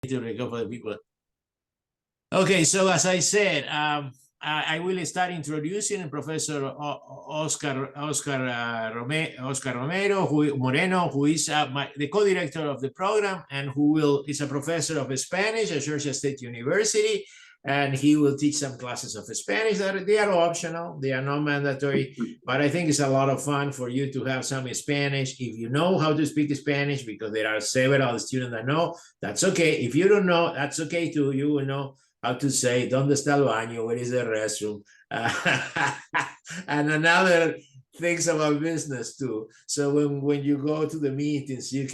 to recall for the people. Okay, so as I said, I will start introducing Professor Oscar Moreno, who is the co-director of the program and who is a professor of Spanish at Georgia State University. And he will teach some classes of Spanish. They are optional, they are not mandatory, but I think it's a lot of fun for you to have some Spanish. If you know how to speak Spanish, because there are several students that know, that's okay. If you don't know, that's okay too. You will know how to say, ¿Dónde está el baño? Where is the restroom? And another things about business too. So when you go to the meetings, you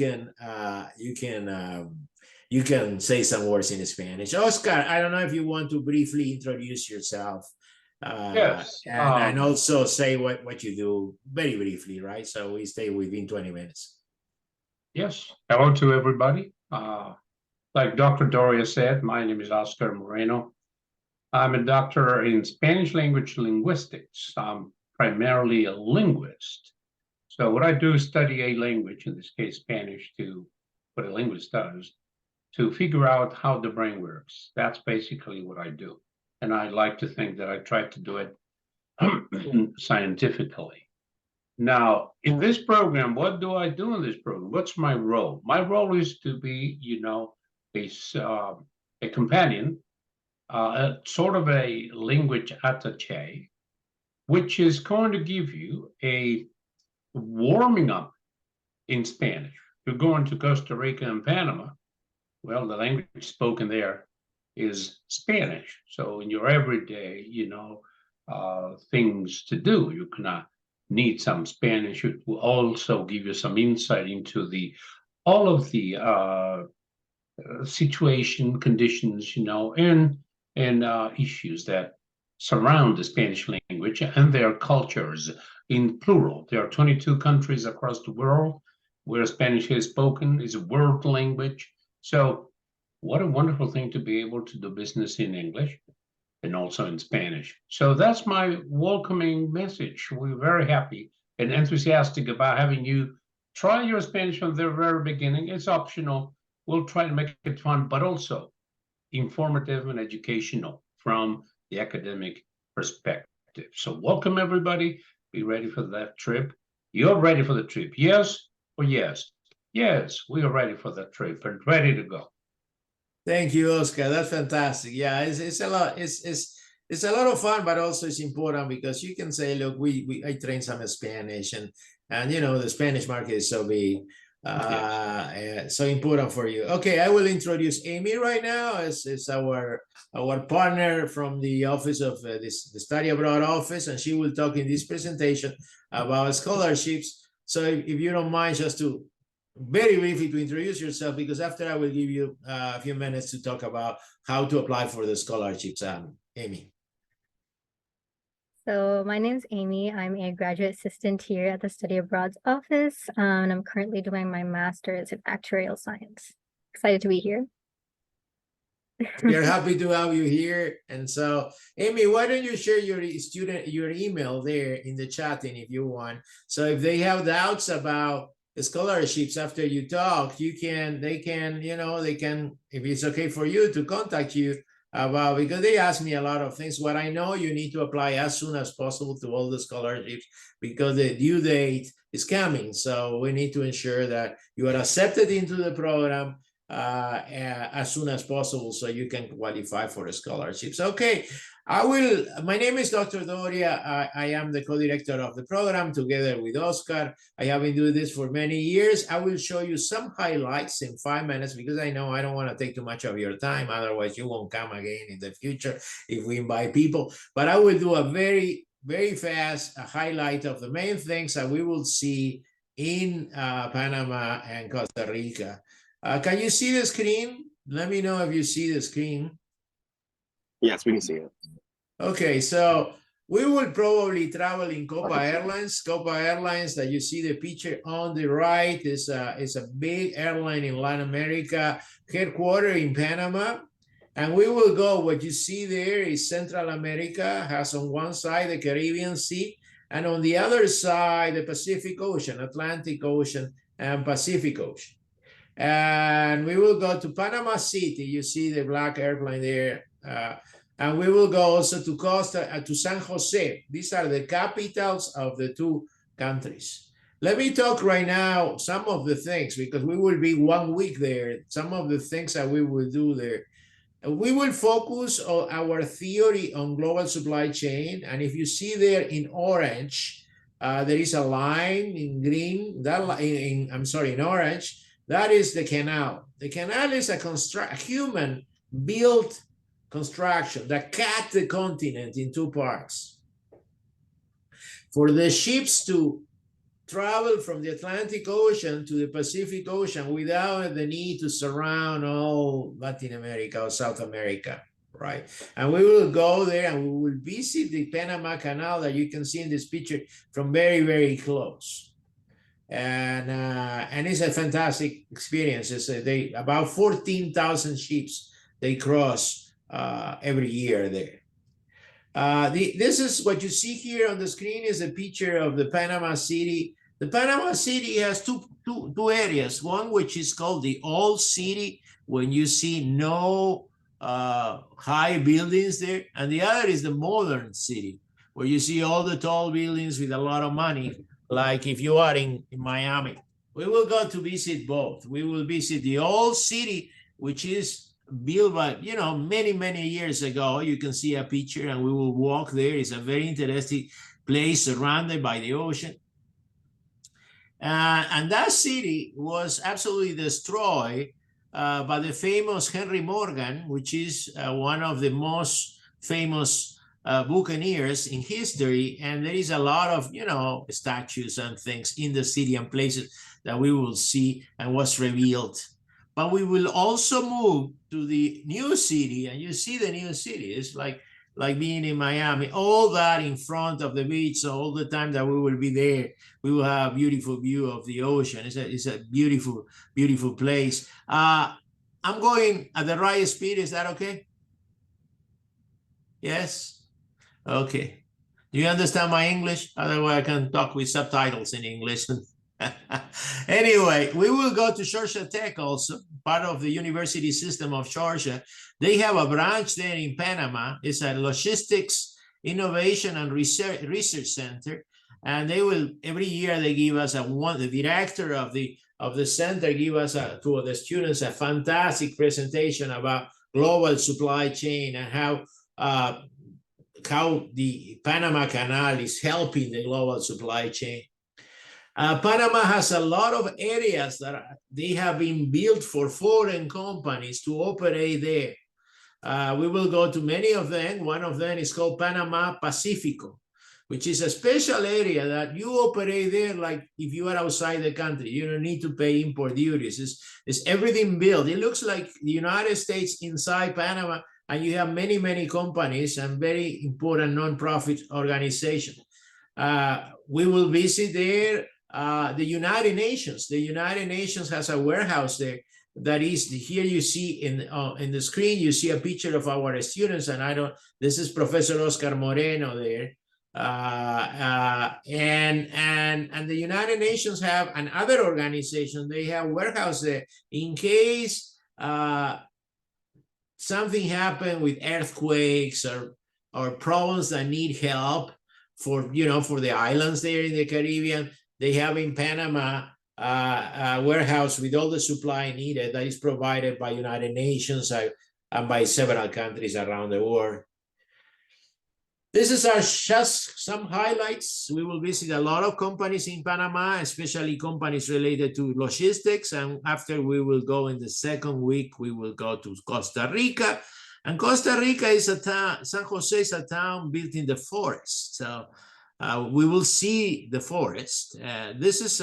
can say some words in Spanish. Oscar, I don't know if you want to briefly introduce yourself. Yes. And also say what you do very briefly, right? So we stay within 20 minutes. Yes. Hello to everybody. Like Dr. Doria said, my name is Oscar Moreno. I'm a doctor in Spanish language linguistics. I'm primarily a linguist. So what I do is study a language, in this case Spanish, to what a linguist does, to figure out how the brain works. That's basically what I do. And I like to think that I try to do it scientifically. Now, in this program, what do I do in this program? What's my role? My role is to be, a companion, sort of a language attaché, which is going to give you a warming up in Spanish. You're going to Costa Rica and Panama. Well, the language spoken there is Spanish. So in your everyday, things to do, you cannot need some Spanish. It will also give you some insight into all of the situation, conditions, and issues that surround the Spanish language and their cultures in plural. There are 22 countries across the world where Spanish is spoken, is a world language. So what a wonderful thing to be able to do business in English and also in Spanish. So that's my welcoming message. We're very happy and enthusiastic about having you try your Spanish from the very beginning. It's optional. We'll try to make it fun, but also informative and educational from the academic perspective. So welcome, everybody. Be ready for that trip. You're ready for the trip, yes or yes? Yes, we are ready for the trip and ready to go. Thank you, Oscar. That's fantastic. Yeah, it's a lot. It's a lot of fun, but also it's important because you can say, look, I train some Spanish, and the Spanish market is so big, so important for you. Okay, I will introduce Amy right now as our partner from the office of the Study Abroad office, and she will talk in this presentation about scholarships. So if you don't mind, just to very briefly to introduce yourself, because after I will give you a few minutes to talk about how to apply for the scholarships. Amy. So my name's Amy. I'm a graduate assistant here at the Study Abroad's office, and I'm currently doing my master's in actuarial science. Excited to be here. We're happy to have you here. And so, Amy, why don't you share your email there in the chat, and if you want. So if they have doubts about scholarships after you talk, they can, if it's okay for you, to contact you about, because they ask me a lot of things. What I know, you need to apply as soon as possible to all the scholarships because the due date is coming. So we need to ensure that you are accepted into the program as soon as possible so you can qualify for scholarships. Okay, my name is Dr. Doria. I am the co-director of the program together with Oscar. I have been doing this for many years. I will show you some highlights in 5 minutes because I know I don't want to take too much of your time. Otherwise, you won't come again in the future if we invite people. But I will do a very, very fast highlight of the main things that we will see in Panama and Costa Rica. Can you see the screen? Let me know if you see the screen. Yes, we can see it. Okay, so we will probably travel in Copa Airlines. Copa Airlines, that you see the picture on the right, is a big airline in Latin America, headquartered in Panama. And we will go, what you see there is Central America, has on one side the Caribbean Sea, and on the other side, the Pacific Ocean, Atlantic Ocean, and Pacific Ocean. And we will go to Panama City. You see the black airplane there. And we will go also to Costa, to San Jose. These are the capitals of the two countries. Let me talk right now some of the things, because we will be 1 week there. Some of the things that we will do there. We will focus on our theory on global supply chain. And if you see there in orange, there is a line in green, in orange, that is the canal. The canal is a human-built construction that cut the continent in two parts. For the ships to travel from the Atlantic Ocean to the Pacific Ocean without the need to surround all Latin America or South America, right? And we will go there and we will visit the Panama Canal that you can see in this picture from very, very close. And it's a fantastic experience. It's about 14,000 ships they cross every year there. This is what you see here on the screen is a picture of the Panama City. The Panama City has two areas. One which is called the Old City, when you see no high buildings there, and the other is the Modern City, where you see all the tall buildings with a lot of money, like if you are in Miami. We will go to visit both. We will visit the Old City, which is built by, many years ago. You can see a picture and we will walk there. It's a very interesting place surrounded by the ocean. And that city was absolutely destroyed by the famous Henry Morgan, which is one of the most famous buccaneers in history. And there is a lot of, statues and things in the city and places that we will see and was revealed. But we will also move to the new city, and you see the new city. It's like being in Miami, all that in front of the beach. So all the time that we will be there, we will have a beautiful view of the ocean. It's a beautiful, beautiful place. I'm going at the right speed. Is that okay? Yes? Okay. Do you understand my English? Otherwise, I can talk with subtitles in English. Anyway, we will go to Georgia Tech also, part of the university system of Georgia. They have a branch there in Panama. It's a logistics, innovation, and research center. And they will, every year they give us the director of the center give us to the students a fantastic presentation about global supply chain and how the Panama Canal is helping the global supply chain. Panama has a lot of areas that they have been built for foreign companies to operate there. We will go to many of them. One of them is called Panama Pacifico, which is a special area that you operate there like if you are outside the country. You don't need to pay import duties. It's everything built. It looks like the United States inside Panama, and you have many companies and very important non-profit organizations. We will visit there. The United Nations. The United Nations has a warehouse there. That is, here you see in the screen, you see a picture of our students, and this is Professor Oscar Moreno there. And the United Nations have another organization. They have warehouse there in case something happened with earthquakes or problems that need help for the islands there in the Caribbean. They have in Panama a warehouse with all the supply needed that is provided by United Nations and by several countries around the world. This is just some highlights. We will visit a lot of companies in Panama, especially companies related to logistics. And after we will go in the second week, we will go to Costa Rica. And Costa Rica is a town, San Jose is a town built in the forest. So we will see the forest. This is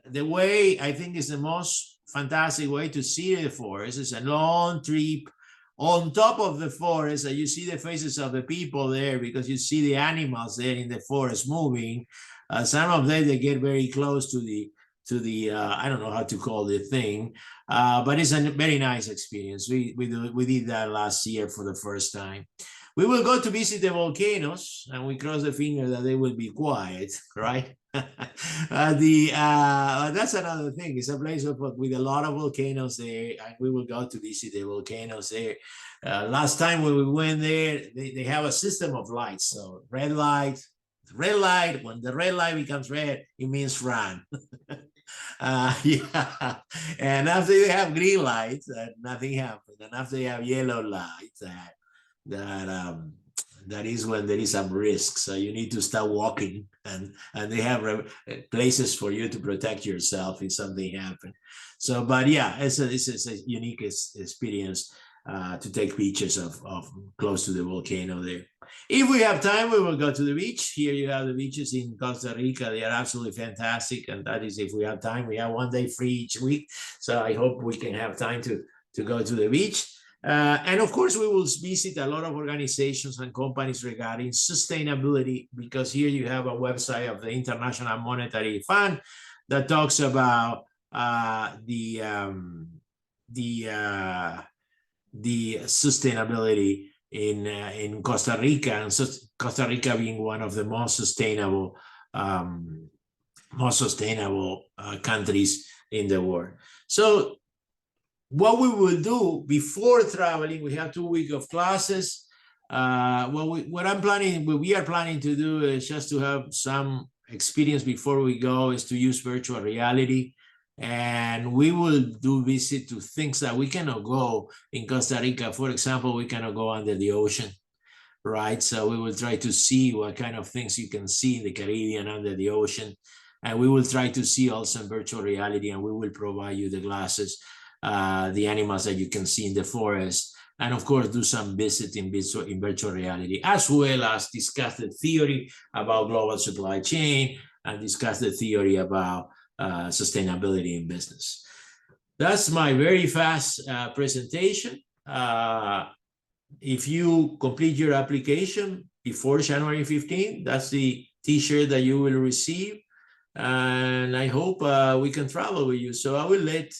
the way I think is the most fantastic way to see the forest. It's a long trip on top of the forest, and you see the faces of the people there because you see the animals there in the forest moving. Some of them, they get very close to the I don't know how to call the thing, but it's a very nice experience. We did that last year for the first time. We will go to visit the volcanoes, and we cross the finger that they will be quiet, right? That's another thing. It's a place with a lot of volcanoes there, and we will go to visit the volcanoes there. Last time when we went there, they have a system of lights. So red light, when the red light becomes red, it means run. Yeah, and after you have green lights, nothing happens. And after you have yellow lights, that is when there is some risk. So you need to start walking, and they have places for you to protect yourself if something happens. So, but yeah, it's a unique experience to take pictures of close to the volcano there. If we have time, we will go to the beach. Here you have the beaches in Costa Rica. They are absolutely fantastic. And that is if we have time. We have one day free each week. So I hope we can have time to go to the beach. And of course, we will visit a lot of organizations and companies regarding sustainability, because here you have a website of the International Monetary Fund that talks about the sustainability in Costa Rica, and Costa Rica being one of the most sustainable countries in the world. So what we will do before traveling, we have 2 weeks of classes. What we are planning to do is just to have some experience before we go, is to use virtual reality. And we will do visit to things that we cannot go in Costa Rica. For example, we cannot go under the ocean, right? So we will try to see what kind of things you can see in the Caribbean under the ocean. And we will try to see also in virtual reality, and we will provide you the glasses, the animals that you can see in the forest, and of course do some visit in virtual reality, as well as discuss the theory about global supply chain and discuss the theory about sustainability in business. That's my very fast presentation. If you complete your application before January 15, that's the t-shirt that you will receive. And I hope we can travel with you. So I will let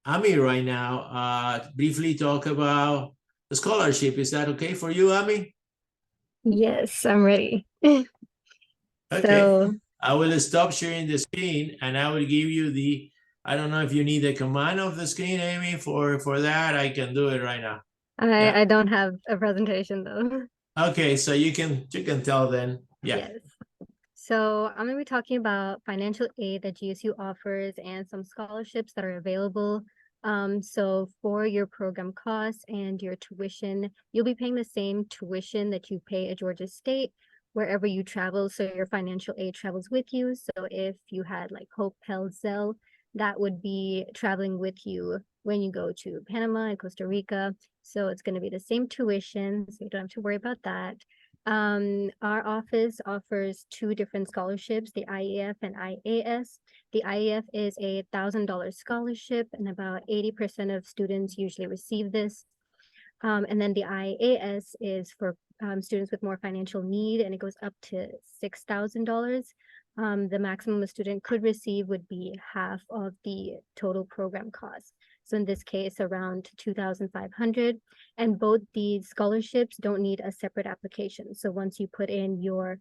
Ami right now briefly talk about the scholarship. Is that okay for you, Ami? Yes, I'm ready. Okay. So I will stop sharing the screen, and I will give you I don't know if you need the command of the screen, Amy, for that. I can do it right now. I don't have a presentation though. Okay, so you can tell then. Yeah. Yes. So I'm going to be talking about financial aid that GSU offers and some scholarships that are available. So for your program costs and your tuition, you'll be paying the same tuition that you pay at Georgia State wherever you travel. So your financial aid travels with you. So if you had like Hope, Pell, Zell, that would be traveling with you when you go to Panama and Costa Rica. So it's going to be the same tuition, so you don't have to worry about that. Our office offers 2 different scholarships, the IEF and IAS. The IEF is a $1,000 scholarship, and about 80% of students usually receive this. And then the IAS is for students with more financial need, and it goes up to $6,000. The maximum a student could receive would be half of the total program cost. So in this case, around $2,500. And both these scholarships don't need a separate application. So once you put in your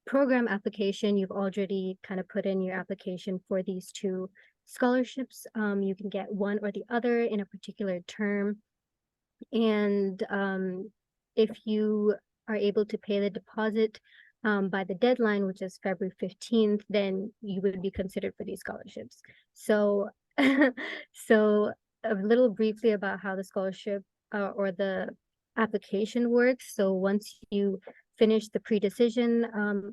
program application, you've already kind of put in your application for these 2 scholarships. You can get one or the other in a particular term. And if you are able to pay the deposit by the deadline, which is February 15th, then you would be considered for these scholarships. So, so a little briefly about how the scholarship or the application works. So once you finish the pre-decision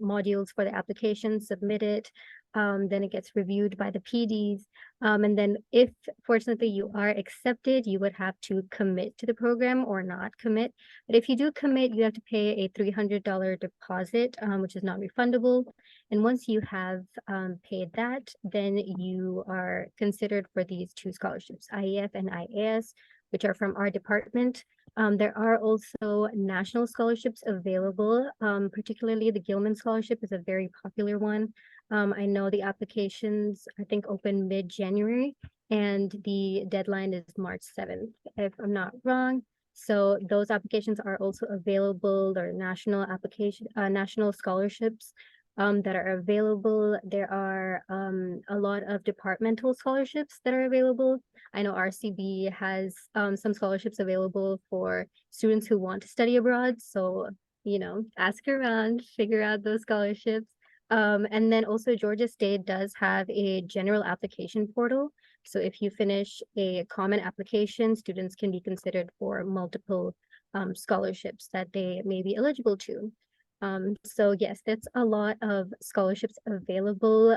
modules for the application, submit it, then it gets reviewed by the PDs. And then if fortunately you are accepted, you would have to commit to the program or not commit. But if you do commit, you have to pay a $300 deposit, which is non-refundable. And once you have paid that, then you are considered for these 2 scholarships, IEF and IAS, which are from our department. There are also national scholarships available, particularly the Gilman Scholarship is a very popular one. I know the applications, I think, open mid-January, and the deadline is March 7th, if I'm not wrong. So those applications are also available. There are national scholarships that are available. There are a lot of departmental scholarships that are available. I know RCB has some scholarships available for students who want to study abroad. So, you know, ask around, figure out those scholarships. And then also Georgia State does have a general application portal. So if you finish a common application, students can be considered for multiple scholarships that they may be eligible to. So yes, that's a lot of scholarships available.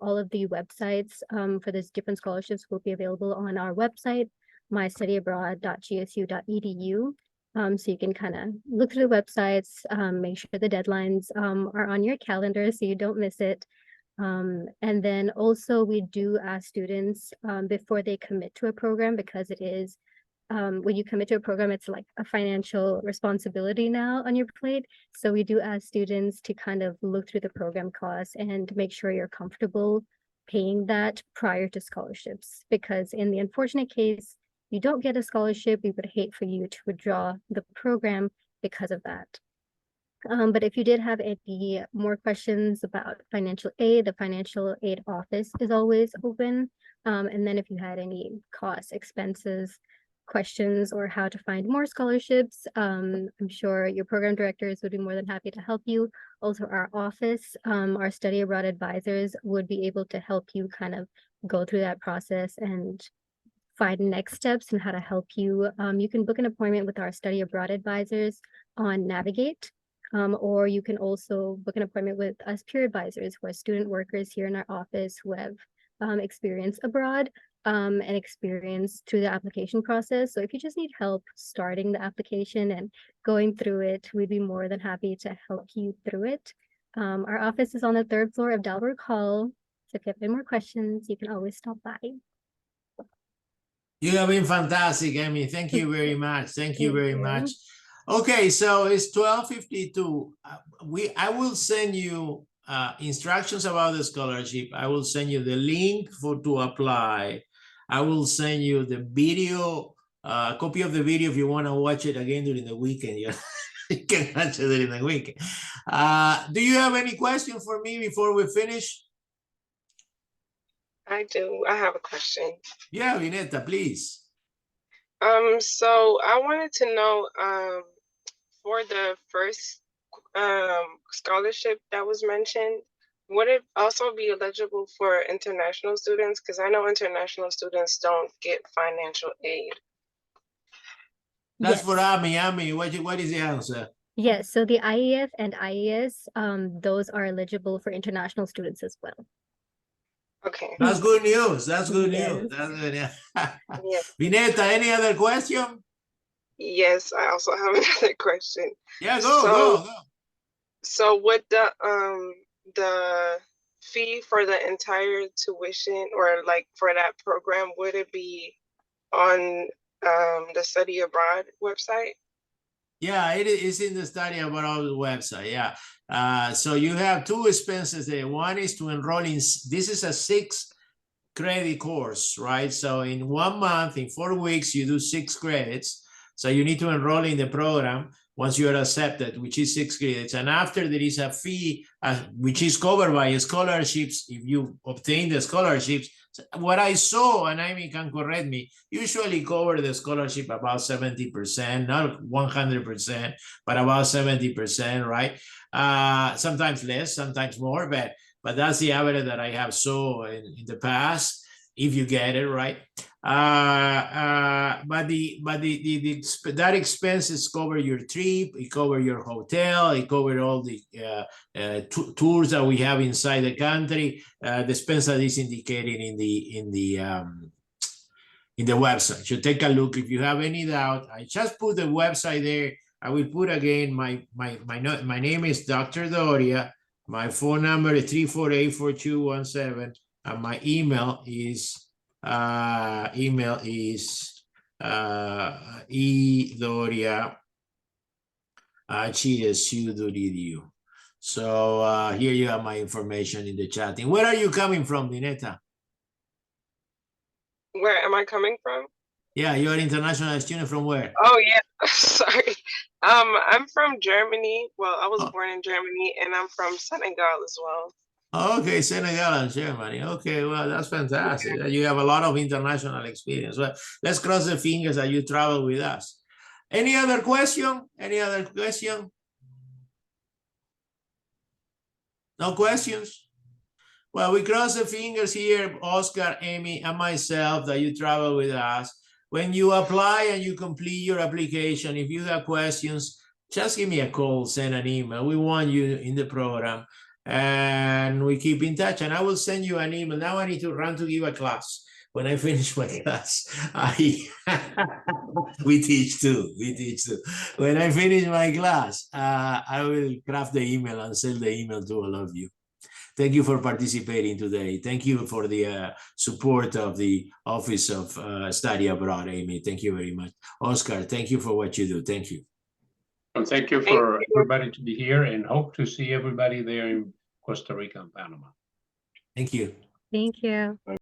All of the websites for these different scholarships will be available on our website, mystudyabroad.gsu.edu. So you can kind of look through the websites, make sure the deadlines are on your calendar so you don't miss it. And then also we do ask students before they commit to a program, because it is when you commit to a program, it's like a financial responsibility now on your plate. So we do ask students to kind of look through the program costs and make sure you're comfortable paying that prior to scholarships, because in the unfortunate case you don't get a scholarship, we would hate for you to withdraw the program because of that. But if you did have any more questions about financial aid, the financial aid office is always open. And then if you had any costs, expenses, questions, or how to find more scholarships, I'm sure your program directors would be more than happy to help you. Also, our office, our study abroad advisors would be able to help you kind of go through that process and find next steps and how to help you. You can book an appointment with our study abroad advisors on Navigate. Or you can also book an appointment with us peer advisors, who are student workers here in our office who have experience abroad and experience through the application process. So if you just need help starting the application and going through it, we'd be more than happy to help you through it. Our office is on the 3rd floor of Dalbrook Hall. So if you have any more questions, you can always stop by. You have been fantastic, Amy. Thank you very much. Thank you very much. Okay, so it's 12:52. I will send you instructions about the scholarship. I will send you the link to apply. I will send you the video, copy of the video if you want to watch it again during the weekend. You can watch it during the weekend. Do you have any question for me before we finish? I do. I have a question. Yeah, Vineta, please. So I wanted to know, for the first scholarship that was mentioned, would it also be eligible for international students? Because I know international students don't get financial aid. That's for Amy. What is the answer? Yes, so the IEF and IES, those are eligible for international students as well. Okay. That's good news. That's good news. Yes. That's good news. Yeah. Vineta, any other question? Yes, I also have another question. Yeah, go. So would the fee for the entire tuition, or like for that program, would it be on the study abroad website? Yeah, it is in the study abroad website. Yeah. So you have two expenses there. One is to enroll in, this is a 6-credit course, right? So in 1 month, in 4 weeks, you do 6 credits. So you need to enroll in the program once you are accepted, which is 6 credits. And after, there is a fee, which is covered by scholarships. If you obtain the scholarships, what I saw, and Amy can correct me, usually cover the scholarship about 70%, not 100%, but about 70%, right? Sometimes less, sometimes more, but that's the average that I have saw in the past, if you get it right. But that expenses cover your trip, it cover your hotel, it cover all the tours that we have inside the country. The expense that is indicated in the website. So take a look. If you have any doubt, I just put the website there. I will put again my name is Dr. Doria. My phone number is 348-4217, and my email is edoria@gsu.edu. So here you have my information in the chat. And where are you coming from, Vineta? Where am I coming from? Yeah, you're an international student from where? Oh yeah, Sorry. I'm from Germany. Well, I was Oh. born in Germany, and I'm from Senegal as well. Okay, Senegal and Germany. Okay, well, that's fantastic. You have a lot of international experience. Well, let's cross the fingers that you travel with us. Any other question? Any other question? No questions? Well, we cross the fingers here, Oscar, Amy, and myself, that you travel with us. When you apply and you complete your application, if you have questions, just give me a call, send an email. We want you in the program, and we keep in touch. And I will send you an email. Now I need to run to give a class. When I finish my class, we teach too. We teach too. When I finish my class, I will craft the email and send the email to all of you. Thank you for participating today. Thank you for the support of the Office of Study Abroad, Amy. Thank you very much. Oscar, thank you for what you do. Thank you. Well, thank you Thank for you. everybody to be here, and hope to see everybody there in Costa Rica and Panama. Thank you. Thank you.